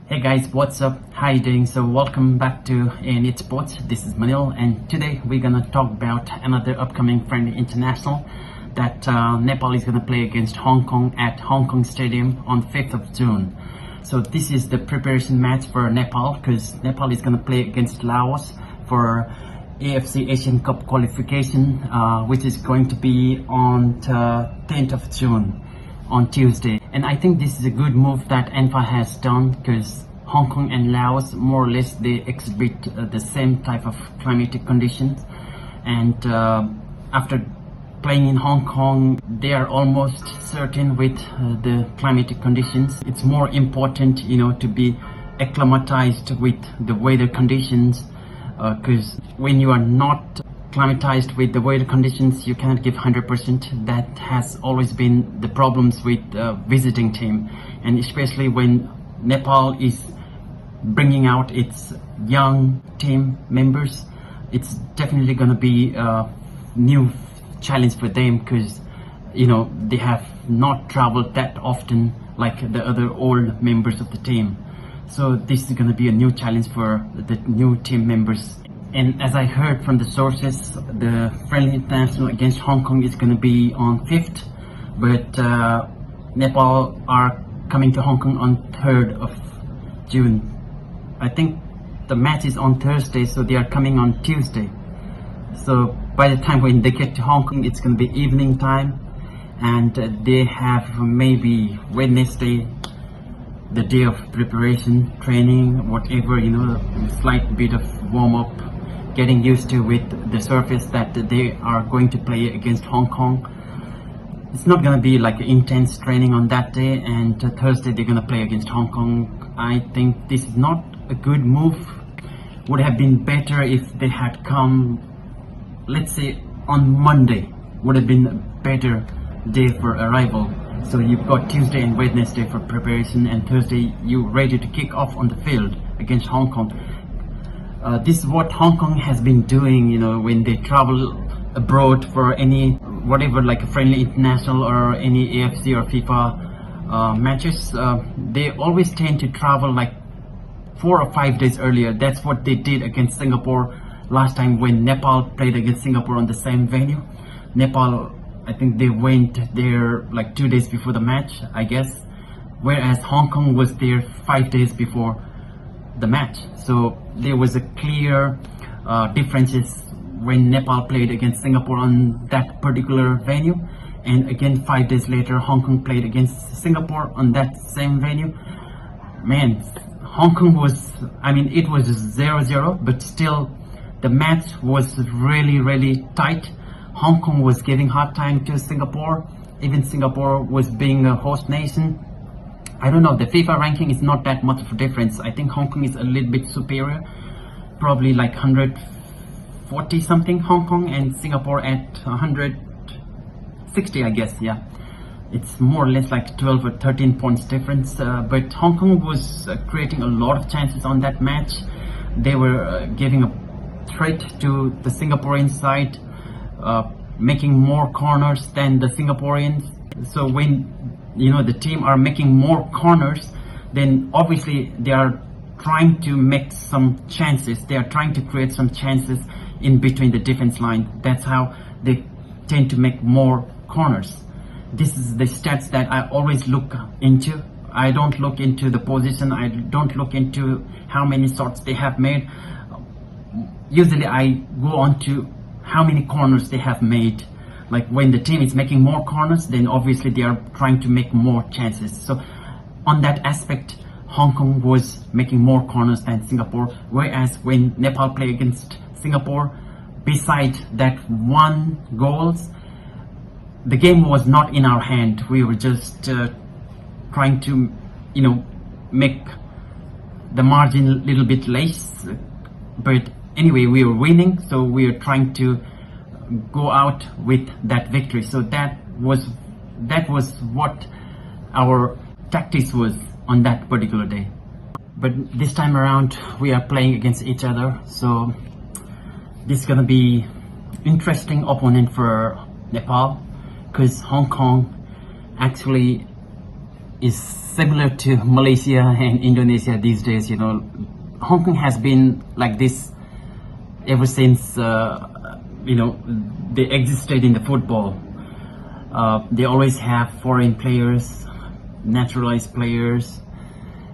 Hey guys, what's up? How you doing? So welcome back to A&E Sports. This is Manil, and today we're gonna talk about another upcoming friendly international that Nepal is gonna play against Hong Kong at Hong Kong Stadium on 5th of June. So this is the preparation match for Nepal because Nepal is gonna play against Laos for AFC Asian Cup qualification, which is going to be on the 10th of June. On Tuesday, and I think this is a good move that NFA has done because Hong Kong and Laos more or less they exhibit the same type of climatic conditions, and after playing in Hong Kong they are almost certain with the climatic conditions. It's more important, to be acclimatized with the weather conditions, because when you are not acclimatized with the weather conditions, you cannot give 100%. That has always been the problems with visiting team, and especially when Nepal is bringing out its young team members, it's definitely going to be a new challenge for them because they have not traveled that often like the other old members of the team. So this is going to be a new challenge for the new team members. And as I heard from the sources, the friendly international against Hong Kong is going to be on 5th, but Nepal are coming to Hong Kong on 3rd of June. I think the match is on Thursday, so they are coming on Tuesday. So by the time when they get to Hong Kong, it's going to be evening time, and they have maybe Wednesday, the day of preparation, training, whatever, a slight bit of warm-up, getting used to with the surface that they are going to play against Hong Kong. It's not going to be like intense training on that day, and Thursday they're going to play against Hong Kong. I think this is not a good move. Would have been better if they had come, let's say, on Monday. Would have been a better day for arrival. So you've got Tuesday and Wednesday for preparation, and Thursday you're ready to kick off on the field against Hong Kong. This is what Hong Kong has been doing, when they travel abroad for any, whatever, like a friendly international or any AFC or FIFA matches. They always tend to travel like 4 or 5 days earlier. That's what they did against Singapore last time when Nepal played against Singapore on the same venue. Nepal, I think they went there like 2 days before the match, I guess, whereas Hong Kong was there 5 days before the match. So there was a clear differences when Nepal played against Singapore on that particular venue, and again 5 days later Hong Kong played against Singapore on that same venue. Man, Hong Kong was, it was 0-0, but still the match was really tight. Hong Kong was giving hard time to Singapore. Even Singapore was being a host nation. I don't know, the FIFA ranking is not that much of a difference. I think Hong Kong is a little bit superior, probably like 140 something Hong Kong, and Singapore at 160, I guess. Yeah, it's more or less like 12 or 13 points difference, but Hong Kong was creating a lot of chances on that match. They were giving a threat to the Singaporean side, making more corners than the Singaporeans. So when the team are making more corners, then obviously they are trying to make some chances. They are trying to create some chances in between the defense line. That's how they tend to make more corners. This is the stats that I always look into. I don't look into the position. I don't look into how many shots they have made. Usually I go on to how many corners they have made. Like when the team is making more corners, then obviously they are trying to make more chances. So on that aspect, Hong Kong was making more corners than Singapore, whereas when Nepal played against Singapore, beside that one goals, the game was not in our hand. We were just trying to make the margin a little bit less, but anyway we were winning, so we were trying to go out with that victory. So that was what our tactics was on that particular day. But this time around we are playing against each other, so this is gonna be interesting opponent for Nepal, because Hong Kong actually is similar to Malaysia and Indonesia these days. You know, Hong Kong has been like this ever since you know, they existed in the football. They always have foreign players, naturalized players,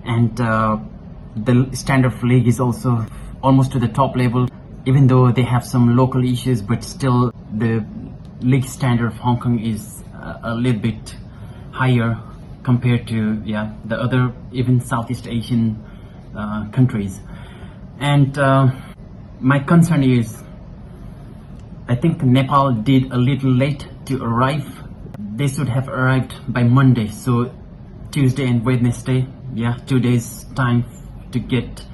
and the standard of league is also almost to the top level. Even though they have some local issues, but still the league standard of Hong Kong is a little bit higher compared to the other even Southeast Asian countries. And my concern is, I think Nepal did a little late to arrive. They should have arrived by Monday, so Tuesday and Wednesday, 2 days time to get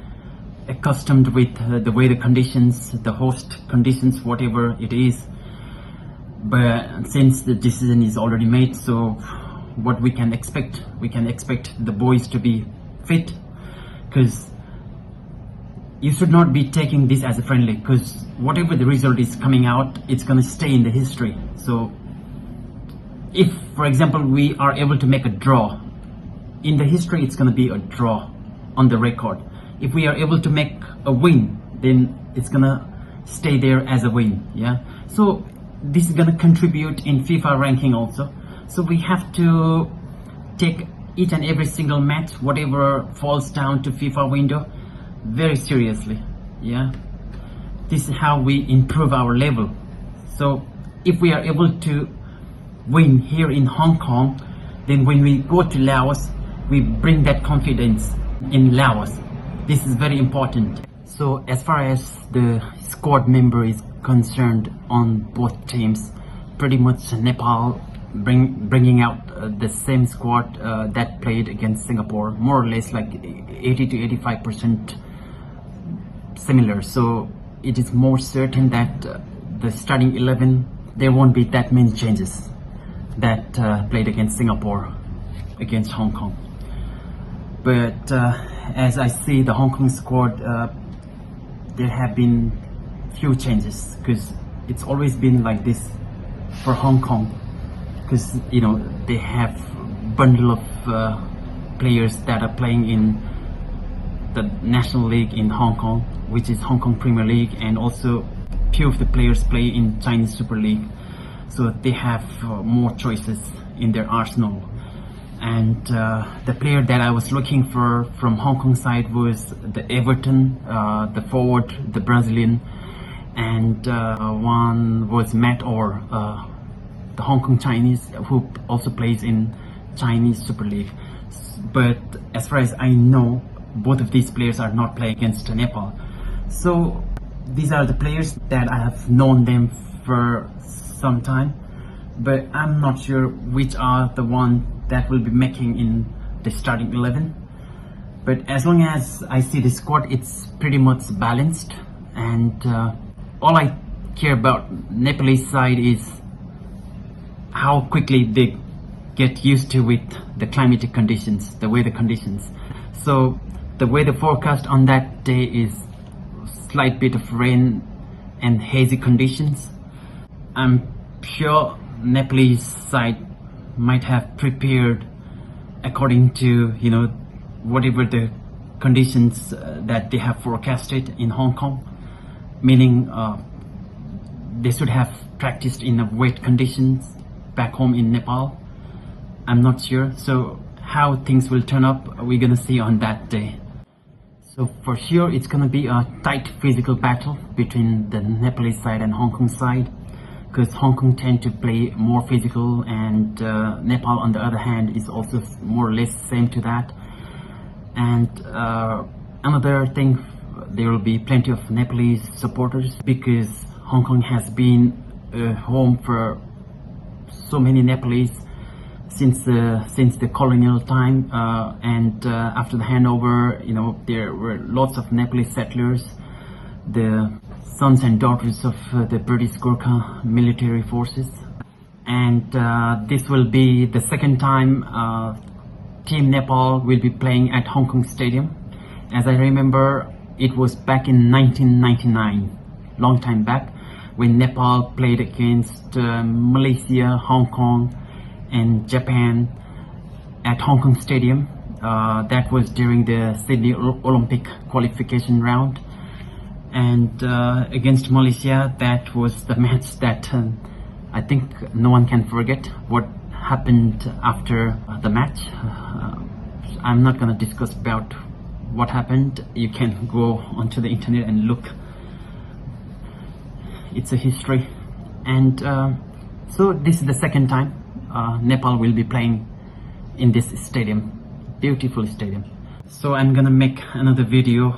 accustomed with the weather conditions, the host conditions, whatever it is. But since the decision is already made, so what we can expect the boys to be fit, because you should not be taking this as a friendly, because whatever the result is coming out, it's going to stay in the history. So if, for example, we are able to make a draw in the history, it's going to be a draw on the record. If we are able to make a win, then it's gonna stay there as a win. So this is gonna contribute in FIFA ranking also. So we have to take each and every single match, whatever falls down to FIFA window, very seriously. This is how we improve our level. So if we are able to win here in Hong Kong, then when we go to Laos, we bring that confidence in Laos. This is very important. So as far as the squad member is concerned on both teams, pretty much Nepal bringing out the same squad that played against Singapore, more or less like 80 to 85% similar. So it is more certain that the starting 11, there won't be that many changes that played against Singapore, against Hong Kong. But as I see the Hong Kong squad, there have been few changes, because it's always been like this for Hong Kong, because you know they have bundle of players that are playing in the National League in Hong Kong, which is Hong Kong Premier League, and also few of the players play in Chinese Super League, so they have more choices in their arsenal. And the player that I was looking for from Hong Kong side was the Everton, the forward, the Brazilian, and one was Matt Orr, the Hong Kong Chinese, who also plays in Chinese Super League. But as far as I know, both of these players are not playing against Nepal. So these are the players that I have known them for some time, but I'm not sure which are the one that will be making in the starting 11. But as long as I see the squad, it's pretty much balanced, and all I care about Nepalese side is how quickly they get used to with the climatic conditions, the weather conditions. So the weather forecast on that day is slight bit of rain and hazy conditions. I'm sure Nepalese side might have prepared according to, you know, whatever the conditions that they have forecasted in Hong Kong, meaning they should have practiced in wet conditions back home in Nepal. I'm not sure. So how things will turn up, we're gonna see on that day. So for sure it's gonna be a tight physical battle between the Nepalese side and Hong Kong side, because Hong Kong tend to play more physical, and Nepal on the other hand is also more or less same to that. And another thing, there will be plenty of Nepalese supporters, because Hong Kong has been a home for so many Nepalese since the colonial time, and after the handover, you know, there were lots of Nepalese settlers, the sons and daughters of the British Gurkha military forces. And this will be the second time Team Nepal will be playing at Hong Kong Stadium. As I remember, it was back in 1999, long time back, when Nepal played against Malaysia, Hong Kong and Japan at Hong Kong Stadium. That was during the Sydney Olympic qualification round, and against Malaysia, that was the match that I think no one can forget. What happened after the match, I'm not gonna discuss about what happened. You can go onto the internet and look. It's a history. And so this is the second time Nepal will be playing in this stadium, beautiful stadium. So I'm gonna make another video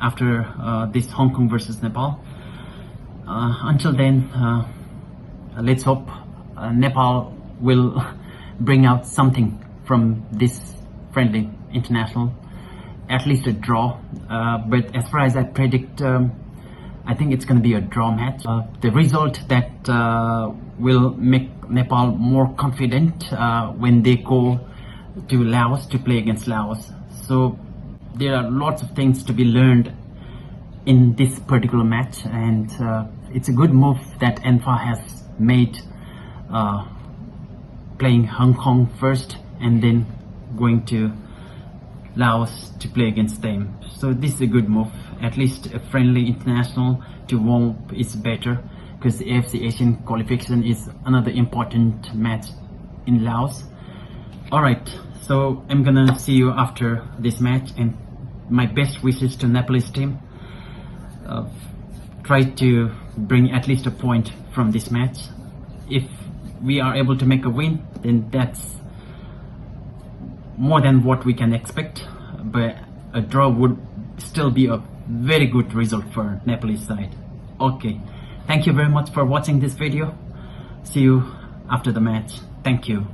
after this Hong Kong versus Nepal. Until then, let's hope Nepal will bring out something from this friendly international, at least a draw. But as far as I predict, I think it's going to be a draw match. The result that will make Nepal more confident when they go to Laos to play against Laos. So there are lots of things to be learned in this particular match, and it's a good move that NFA has made, playing Hong Kong first and then going to Laos to play against them. So this is a good move. At least a friendly international to warm up is better, because the AFC Asian qualification is another important match in Laos. Alright, so I'm gonna see you after this match, and my best wishes to Nepalese team. Try to bring at least a point from this match. If we are able to make a win, then that's more than what we can expect, but a draw would still be a very good result for Nepalese side. Okay, thank you very much for watching this video. See you after the match. Thank you.